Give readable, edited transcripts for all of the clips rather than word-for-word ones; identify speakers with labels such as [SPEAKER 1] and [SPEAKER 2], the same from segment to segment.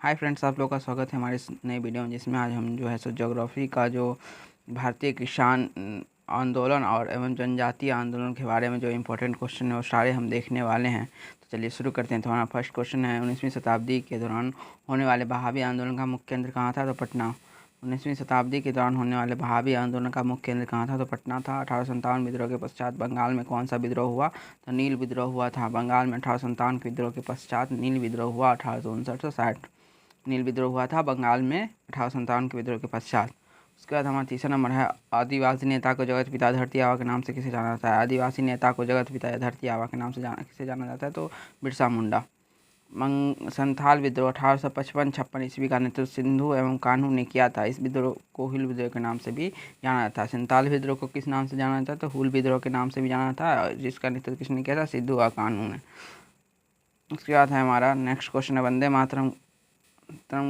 [SPEAKER 1] Hi friends, आप लोगों का स्वागत है हमारे इस नई वीडियो में, जिसमें आज हम जो है सो ज्योग्राफी का जो भारतीय किसान आंदोलन और एवं जनजातीय आंदोलन के बारे में जो इम्पोर्टेंट क्वेश्चन है वो सारे हम देखने वाले हैं। तो चलिए शुरू करते हैं। तो हमारा फर्स्ट क्वेश्चन है, 19वीं शताब्दी के दौरान होने वाले बहावी आंदोलन का मुख्य केंद्र कहाँ था? तो पटना। 19वीं शताब्दी के दौरान होने वाले बहावी आंदोलन का मुख्य केंद्र कहाँ था? तो पटना था। 1857 विद्रोह के पश्चात बंगाल में कौन सा विद्रोह हुआ? तो नील विद्रोह हुआ था। बंगाल में 1857 के विद्रोह के पश्चात नील विद्रोह हुआ 1859 से 60। नील विद्रोह हुआ था बंगाल में 1857 के विद्रोह के पश्चात। उसके बाद हमारा तीसरा नंबर है, आदिवासी नेता को जगत पिता धरती आबा के नाम से किसे जाना जाता है? आदिवासी नेता को जगत पिता धरती आबा के नाम से किसे जाना जाता है? तो बिरसा मुंडा। संथाल विद्रोह 1855-56 ईस्वी का नेतृत्व सिंधु एवं कान्हू ने किया था। इस विद्रोह को हुल विद्रोह के नाम से भी जाना जाता है। संथाल विद्रोह को किस नाम से जाना जाता है? तो हुल विद्रोह के नाम से भी जाना जाता है, जिसका नेतृत्व किसने किया था? सिंधु और कान्हू ने। उसके बाद है हमारा नेक्स्ट क्वेश्चन है, वंदे मातरम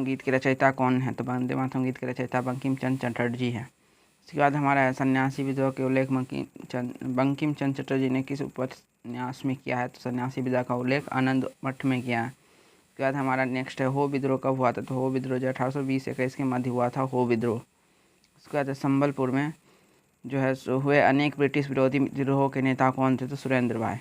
[SPEAKER 1] गीत के रचयिता कौन है? तो वंदे मातरम गीत के रचयिता बंकिम चंद्र चटर्जी है। इसके बाद हमारा है, सन्यासी विद्रोह के उल्लेख बंकिम चंद्र चटर्जी ने किस उपन्यास में किया है? तो सन्यासी विद्रोह का उल्लेख आनंद मठ में किया है। उसके बाद हमारा नेक्स्ट है, हो विद्रोह कब हुआ था? तो हो विद्रोह जो 1820-21 के मध्य हुआ था, हो विद्रोह। उसके बाद संबलपुर में जो है हुए अनेक ब्रिटिश विरोधी विद्रोह के नेता कौन थे? तो सुरेंद्र भाई।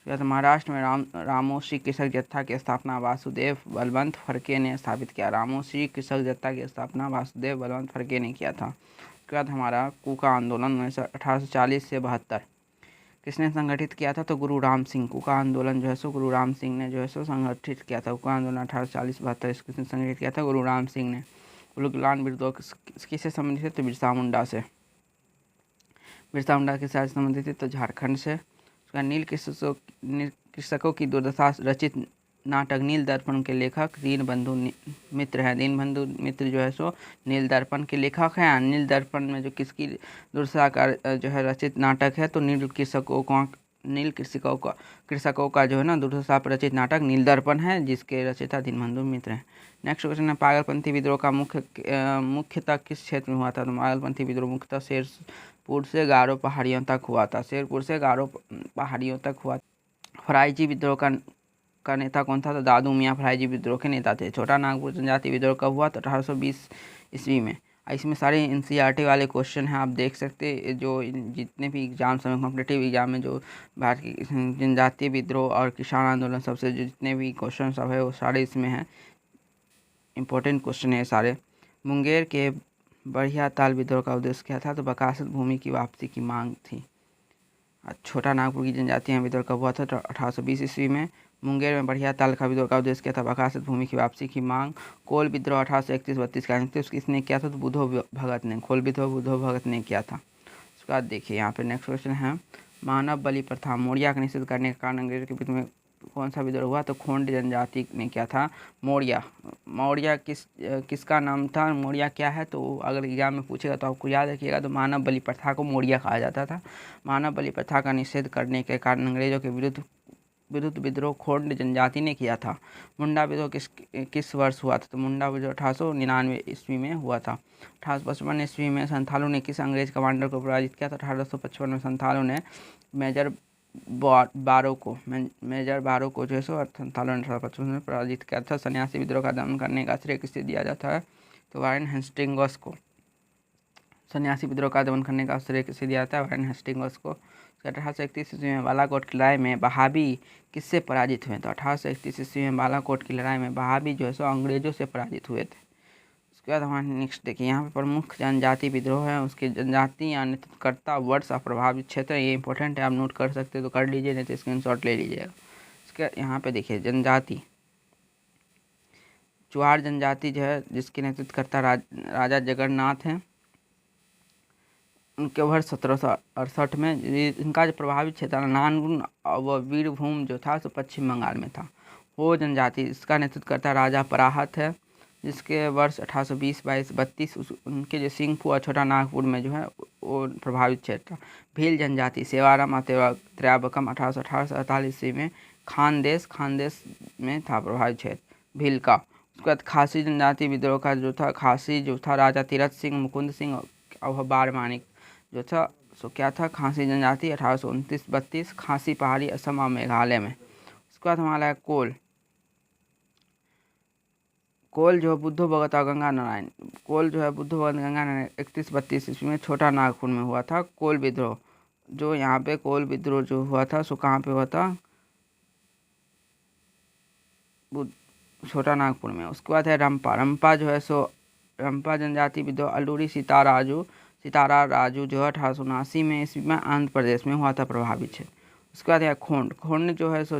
[SPEAKER 1] महाराष्ट्र में रामोशी कृषक जत्था की स्थापना वासुदेव बलवंत फड़के ने स्थापित किया। रामोशी कृषक जत्था की स्थापना वासुदेव बलवंत फड़के ने किया था। उसके बाद हमारा कूका आंदोलन 1840 से 72 किसने संगठित किया था? तो गुरु राम सिंह। कूका आंदोलन जो है सो गुरु राम सिंह ने जो है सो संगठित किया था। कूका आंदोलन 1840-72 किसने संगठित किया था? गुरु राम सिंह ने। उलगुलान विद्रोह किससे संबंधित है? तो बिरसा मुंडा से। बिरसा मुंडा के साथ संबंधित है तो झारखंड से। उसका नील कृषकों की दुर्दशा रचित नाटक नील दर्पण के लेखक दीनबंधु मित्र हैं। दीनबंधु मित्र जो है सो नील दर्पण के लेखक हैं। नील दर्पण में जो किसकी दुर्दशा का जो है रचित नाटक है? तो नील कृषकों का जो है ना दुर्दशा पर रचित नाटक नील दर्पण है, जिसके रचयिता दीनबंधु मित्र हैं। नेक्स्ट क्वेश्चन है, पागलपंथी विद्रोह का मुख्यतः किस क्षेत्र में हुआ था? तो पागलपंथी विद्रोह मुख्यतः शेरपुर से गारो पहाड़ियों तक हुआ था। शेरपुर से गारो पहाड़ियों तक हुआ। फराइजी विद्रोह का नेता कौन था? तो दादू मियाँ फराइजी विद्रोह के नेता थे। छोटा नागपुर जनजाति विद्रोह कब हुआ? तो 1820 ईस्वी में। इसमें सारे एनसीईआरटी वाले क्वेश्चन हैं, आप देख सकते हैं। जो जितने भी एग्जाम्स हैं, कॉम्पिटिटिव एग्जाम में जो भारत की जनजातीय विद्रोह और किसान आंदोलन सबसे जो जितने भी क्वेश्चन सब है वो सारे इसमें हैं। इम्पोर्टेंट क्वेश्चन है सारे। मुंगेर के बढ़िया ताल विद्रोह का उद्देश्य क्या था? तो बकासत भूमि की वापसी की मांग थी। छोटा नागपुर की जनजातियां विद्रोह कब हुआ था? तो 1820 ईस्वी में। मुंगेर में बढ़िया ताल का विद्रोह का उद्देश्य क्या था? बकासत भूमि की वापसी की मांग। कोल विद्रोह 1831-32 का नेतृत्व किसने किया था? तो बुधो भगत ने। कोल विद्रोह बुधो भगत ने किया था। उसके बाद देखिए यहाँ पे नेक्स्ट क्वेश्चन है, मानव बलि प्रथा मौर्य का निषेध करने के कारण अंग्रेजों के विरुद्ध में कौन सा विद्रोह हुआ? तो खोंड जनजाति ने किया था। मौर्य किसका नाम था? मौर्य क्या है? तो अगर एग्जाम में पूछेगा तो आपको याद रखिएगा। तो मानव बलि प्रथा को मौर्य कहा जाता था। मानव बलि प्रथा का निषेध करने के कारण अंग्रेजों के विरुद्ध विद्रोह खोंड जनजाति ने किया था। मुंडा विद्रोह किस वर्ष हुआ था? तो मुंडा विद्रोह 1899 ईस्वी में हुआ था। 1855 ईस्वी में संथालों ने किस अंग्रेज कमांडर को पराजित किया था? 1855 में संथालों ने मेजर बारो को जो है सो संथालों ने 1855 में पराजित किया था। सन्यासी विद्रोह का दमन करने का श्रेय किसे दिया जाता है? तो वारेन हेस्टिंग्स को। सन्यासी विद्रोह का दमन करने का श्रेय किसे दिया जाता है? वारेन हेस्टिंग्स को। 1831 ईस्वी में बालाकोट की लड़ाई में बहाबी किससे पराजित हुए? तो 1831 ईस्वी में बालाकोट की लड़ाई में बहाबी जो है सो अंग्रेजों से पराजित हुए थे। उसके बाद हमारे नेक्स्ट देखिए, यहाँ पे प्रमुख जनजाति विद्रोह है, उसके जनजाति या नेतृत्वकर्ता वर्ष और प्रभावित क्षेत्र। ये इंपॉर्टेंट है, आप नोट कर सकते तो कर लीजिए, नहीं तो स्क्रीनशॉट ले लीजिएगा। उसके यहाँ पे देखिए जनजाति, चुहार जनजाति जो है जिसके नेतृत्वकर्ता राजा जगन्नाथ हैं। उनके वर्ष 1768 में। इनका जो प्रभावित क्षेत्र नानगुन व वीरभूम जो था सो पश्चिम बंगाल में था। हो जनजाति, इसका नेतृत्व करता राजा पराहत है, जिसके वर्ष 1820, 22, 32 उनके जो सिंहपुर और छोटा नागपुर में जो है वो प्रभावित क्षेत्र। भील जनजाति सेवाराम त्रयाबकम 1818 से 48 ईस्वी में खानदेश में था प्रभावित क्षेत्र भील का। उसके बाद खासी जनजाति विद्रोह का जो था, खासी जो था राजा तीरथ सिंह, मुकुंद सिंह और बारमानिक जो था सो क्या था? खासी जनजाति 1829-32 खासी पहाड़ी असम और मेघालय में। उसके बाद हमारा है कोल जो है बुद्धो भगत और गंगा नारायण, कोल जो है बुद्धो भगत गंगा नारायण 31-32 ईस्वी में छोटा नागपुर में हुआ था कोल विद्रोह। जो यहाँ पे कोल विद्रोह जो हुआ था सो कहाँ पे हुआ था, छोटा नागपुर में। उसके बाद है रंपा। रंपा जो है सो रंपा जनजाति विद्रोह अल्लूरी सितारा राजू जो है 1879 में ईस्वी में आंध्र प्रदेश में हुआ था प्रभावित क्षेत्र। उसके बाद है खोंड। खोंड जो है सो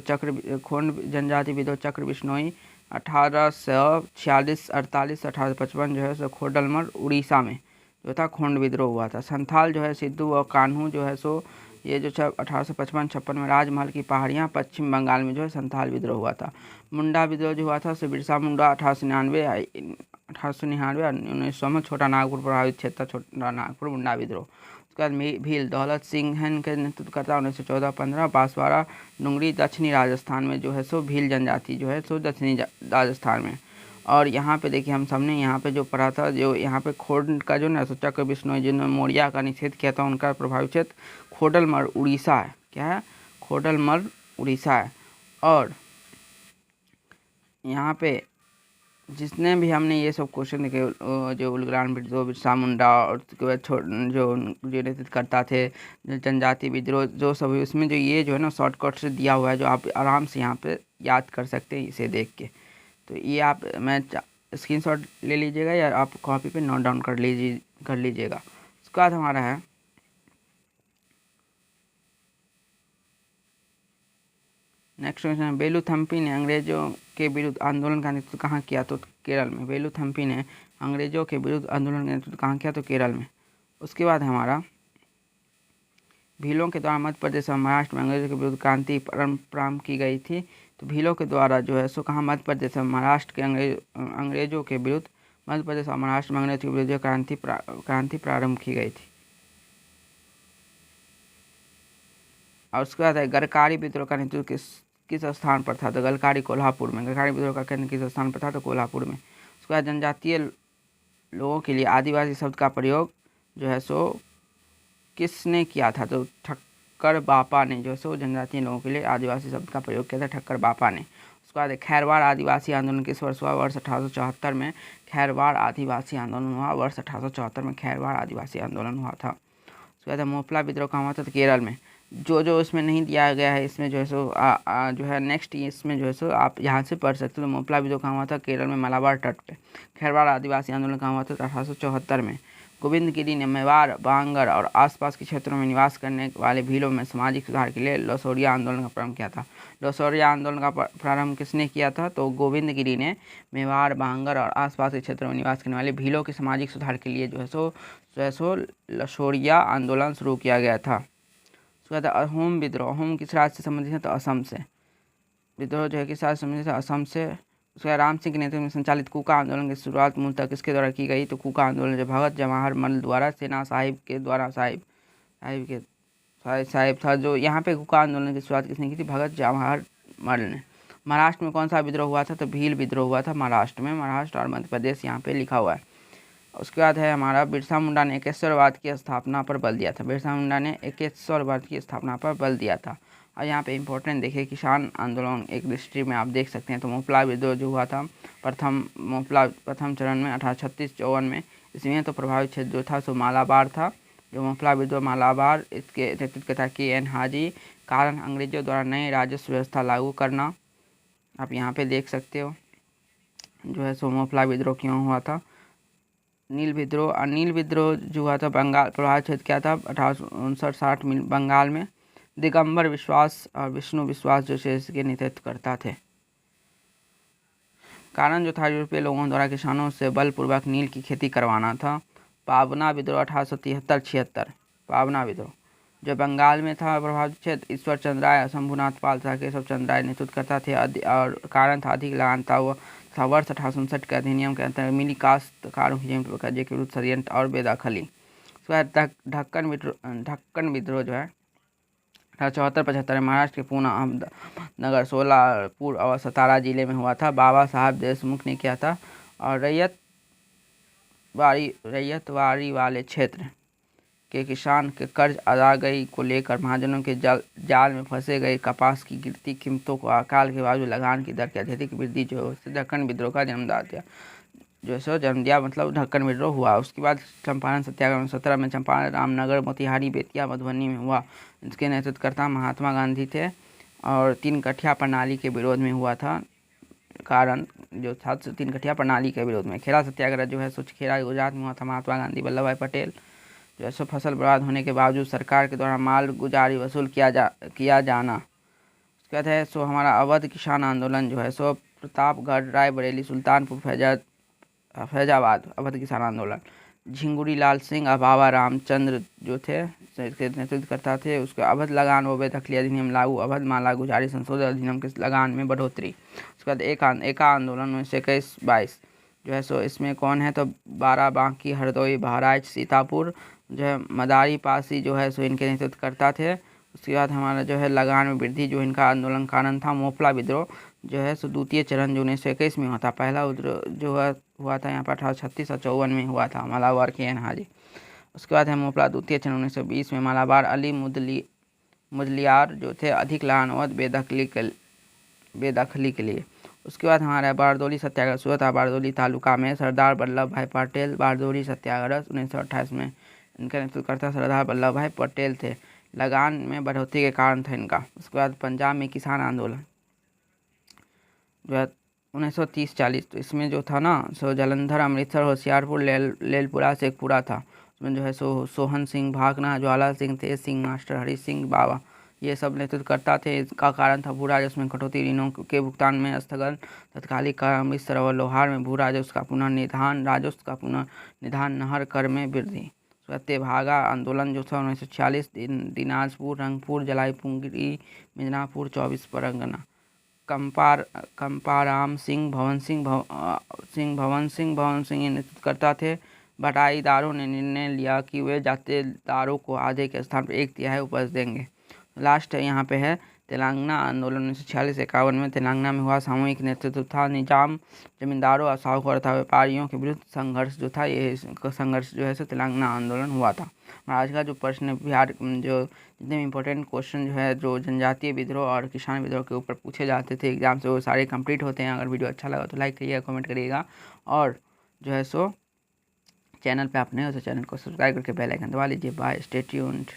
[SPEAKER 1] खोंड जनजाति विद्रोह चक्र बिश्नोई 1846, 48, 1855 जो है सो खोडलमल उड़ीसा में जो था खोंड विद्रोह हुआ था। संथाल जो है सिद्धू और कान्हू जो है सो ये जो 1855-56 में राजमहल की पहाड़ियाँ पश्चिम बंगाल में जो है संथाल विद्रोह हुआ था। मुंडा विद्रोह जो हुआ था सो बिरसा मुंडा 1899 और 1900 में छोटा नागपुर प्रभावित क्षेत्र छोटा नागपुर मुंडा विद्रोह। उसके बाद भील दौलत सिंह के नेतृत्व करता 1914-15 बांसवाड़ा डुंगरी दक्षिणी राजस्थान में जो है सो भील जनजाति जो है सो दक्षिणी राजस्थान में। और यहाँ पे देखिए हम सबने यहाँ पे जो पढ़ा था, जो यहाँ पे खोड का जो ना सो चक्र बिश्नोई जिन्होंने मौर्य का निषेध किया था उनका प्रभावित क्षेत्र खोडलमल उड़ीसा है। क्या है, खोडलमल उड़ीसा है। और यहाँ पे जितने भी हमने ये सब क्वेश्चन देखे, जो उलग्रान विद्रोह बिरसा मुंडा और उसके बाद जो नेतृत्व करता थे जनजाति विद्रोह जो सब, उसमें जो ये जो है ना शॉर्टकट से दिया हुआ है जो आप आराम से यहाँ पे याद कर सकते हैं इसे देख के। तो ये आप मैं स्क्रीनशॉट ले लीजिएगा या आप कॉपी पे नोट डाउन कर लीजिएगा। उसके बाद हमारा है नेक्स्ट क्वेश्चन। बेलूथम्पी ने अंग्रेजों के विरुद्ध आंदोलन का नेतृत्व कहाँ किया, तो केरल में। बेलूथम्पी ने अंग्रेजों के विरुद्ध आंदोलन का नेतृत्व कहाँ किया, तो केरल में। उसके बाद हमारा भीलों के द्वारा मध्य प्रदेश और महाराष्ट्र में अंग्रेजों के विरुद्ध क्रांति प्रारंभ की गई थी। तो भीलों के द्वारा जो है सो कहाँ मध्य प्रदेश और महाराष्ट्र के अंग्रेजों के विरुद्ध मध्य प्रदेश और महाराष्ट्र में अंग्रेजों के विरुद्ध क्रांति प्रारंभ की गई थी। और उसके बाद है गरकारी विद्रोह का नेतृत्व किस स्थान पर था, तो गलकारी कोल्हापुर में। गरकारी विद्रोह का केंद्र किस स्थान पर था, तो कोल्हापुर में। उसके बाद जनजातीय लोगों के लिए आदिवासी शब्द का प्रयोग जो है सो किसने किया था, तो ठक्कर बापा ने जो है सो जनजातीय लोगों के लिए आदिवासी शब्द का प्रयोग किया था ठक्कर बापा ने। उसके बाद खैरवाड़ आदिवासी आंदोलन किस वर्ष हुआ, वर्ष 1874 में खैरवाड़ आदिवासी आंदोलन हुआ, वर्ष 1874 में खैरवाड़ आदिवासी आंदोलन हुआ था। उसके बाद मोपला विद्रोह कहाँ हुआ था, तो केरल में। जो इसमें नहीं दिया गया है इसमें जो है सो जो है नेक्स्ट इसमें जो है सो आप यहाँ से पढ़ सकते हो। तो मोपला विद्रोह कहाँ हुआ था, केरल में मलाबार तट पे। खैरवाड़ आदिवासी आंदोलन कहाँ हुआ था, 1874 में। गोविंद गिरी ने मेवाड़ बांगर और आसपास के क्षेत्रों में निवास करने वाले भीलों में सामाजिक सुधार के लिए लसोरिया आंदोलन का प्रारंभ किया था। लसोरिया आंदोलन का प्रारंभ किसने किया था, तो गोविंद गिरी ने मेवाड़ बांगर और आसपास के क्षेत्रों में निवास करने वाले भीलों के सामाजिक सुधार के लिए जो है सो लसोरिया आंदोलन शुरू किया गया था। उसके बाद अहोम विद्रोह। अहोम किस राज्य से संबंधित है, तो असम से। विद्रोह जो है किस राज्य से संबंधित है, असम से। उसके बाद राम सिंह के नेतृत्व में संचालित कूका आंदोलन की शुरुआत मूलतः किसके द्वारा की गई, तो कूका आंदोलन जो भगत जवाहर मल द्वारा सेना साहिब के द्वारा साहिब था। जो यहाँ पे कूका आंदोलन की शुरुआत किसने की थी, भगत जवाहर मल ने। महाराष्ट्र में कौन सा विद्रोह हुआ था, तो भील विद्रोह हुआ था महाराष्ट्र में। महाराष्ट्र और मध्य प्रदेश यहाँ पे लिखा हुआ है। उसके बाद है हमारा बिरसा मुंडा ने एकेश्वरवाद की स्थापना पर बल दिया था। बिरसा मुंडा ने एकेश्वरवाद की स्थापना पर बल दिया था। और यहाँ पे इंपॉर्टेंट देखिए किसान आंदोलन एक हिस्ट्री में आप देख सकते हैं। तो मोपला विद्रोह जो हुआ था प्रथम चरण में 1836-54 में इसमें तो प्रभावित क्षेत्र जो था सो मालाबार था। जो मोपला विद्रोह मालाबार, इसके नेतृत्व था KN हाजी। कारण अंग्रेजों द्वारा नई राजस्व व्यवस्था लागू करना, आप यहाँ पे देख सकते हो जो है सो मोपला विद्रोह क्यों हुआ था। नील विद्रोह जो हुआ था बंगाल प्रभावित क्षेत्र क्या था 1859-60 में बंगाल में। दिगंबर विश्वास और विष्णु विश्वास जो शेष के नेतृत्व करता थे। कारण जो था यूरोपीय लोगों द्वारा किसानों से बलपूर्वक नील की खेती करवाना था। पावना विद्रोह 1873-76। पावना विद्रोह जो बंगाल में था प्रभावित क्षेत्र ईश्वर चंद्र राय, शंभुनाथ पाल तथा केशव चंद्र राय नेतृत्व करता थे। और कारण था अधिक लगान था वो था। वर्ष 1859 के अधिनियम के अंतर्गत मिली काश्तकारों की जमीन पर कब्जे के विरुद्ध षड्यंत्र और बेदखली। उसके बाद ढक्कन विद्रोह जो है 1874-75 महाराष्ट्र के पूना, अहमदनगर, सोलापुर और सतारा जिले में हुआ था। बाबा साहब देशमुख ने किया था। और रैयतवाड़ी वाले क्षेत्र के किसान के कर्ज अदायगी को लेकर महाजनों के जाल में फंसे गए। कपास की गिरती कीमतों को अकाल के बावजूद लगान की दर की अत्यधिक वृद्धि जो है दक्कन विद्रोह का जन्म दिया मतलब दक्कन विद्रोह हुआ। उसके बाद चंपारण सत्याग्रह 17 में चंपारण, रामनगर, मोतिहारी, बेतिया, मधुबनी में हुआ। इसके नेतृत्वकर्ता महात्मा गांधी थे और 3 कठिया प्रणाली के विरोध में हुआ था। कारण जो था 3 कठिया प्रणाली के विरोध में। खेड़ा सत्याग्रह जो है खेड़ा गुजरात में हुआ था। महात्मा गांधी, वल्लभ भाई पटेल जो है फसल बर्बाद होने के बावजूद सरकार के द्वारा माल गुजारी वसूल किया जाना। उसके बाद है हमारा अवध किसान आंदोलन जो है प्रतापगढ़, रायबरेली, सुल्तानपुर, फैजाबाद अवध किसान आंदोलन। झिंगुरी लाल सिंह और बाबा रामचंद्र जो थे इसके नेतृत्व करता थे। उसके अवध लगान व बेदखली अधिनियम लागू, अवध माला गुजारी संशोधन अधिनियम के लगान में बढ़ोतरी। उसके बाद एका आंदोलन 1921-22 जो है इसमें कौन है तो बाराबांकी, हरदोई, बहराइच, सीतापुर जो है मदारी पासी जो है इनके नेतृत्व करता थे। उसके बाद हमारा जो है लगान में वृद्धि जो इनका आंदोलन कारण था। मोपला विद्रोह जो है द्वितीय चरण जो 1921 में हुआ था। पहला विद्रोह जो हुआ था यहाँ पर 1836 और 54 में हुआ था मालाबार के हाजी। उसके बाद है मोपला द्वितीय चरण 1920 में मालाबार अली मुदलियार जो थे अधिक लगान बेदखली के लिए। उसके बाद हमारा बारदोली सत्याग्रह हुआ था बारदोली तालुका में। सरदार वल्लभ भाई पटेल बारदोली सत्याग्रह 1928 में इनका नेतृत्वकर्ता सरदार वल्लभ भाई पटेल थे। लगान में बढ़ोतरी के कारण था इनका। उसके बाद पंजाब में किसान आंदोलन जो है 1930-40 तो इसमें जो था ना जालंधर, अमृतसर, होशियारपुर, लेलपुरा, शेखपुरा था। उसमें जो है सोहन सिंह, भागना, ज्वाला सिंह, तेज सिंह, मास्टर हरी सिंह, बाबा ये सब नेतृत्व करता थे। इसका कारण था भू राजस्व में कटौती, ऋणों के भुगतान में स्थगन, तत्कालिक कर, अमृतसर और लोहार में भू राजस्व का पुनर्निधान, नहर कर में वृद्धि। तेभागा आंदोलन जो था 1946 दिनाजपुर, रंगपुर, जलाईपुंगी, मिदनापुर, 24 परगना। कंपाराम सिंह, भवन सिंह ये नेतृत्व करता थे। बटाईदारों ने निर्णय लिया कि वे जातेदारों को आधे के स्थान पर 1/3 उपज देंगे। लास्ट यहाँ पे है तेलंगाना आंदोलन 1946-51 में तेलंगाना में हुआ। सामूहिक नेतृत्व था। निजाम जमींदारों और साहूकार तथा व्यापारियों के विरुद्ध संघर्ष जो था ये संघर्ष जो है तेलंगाना आंदोलन हुआ था। आज का जो प्रश्न बिहार जो जितने भी इंपॉर्टेंट क्वेश्चन जो है जो जनजातीय विद्रोह और किसान विद्रोह के ऊपर पूछे जाते थे एग्जाम से वो सारे कंप्लीट होते हैं। अगर वीडियो अच्छा लगा तो लाइक करिएगा, कमेंट करिएगा और जो है चैनल पे आप नए हो तो चैनल को सब्सक्राइब करके बेल आइकन दबा लीजिए। Bye, stay tuned.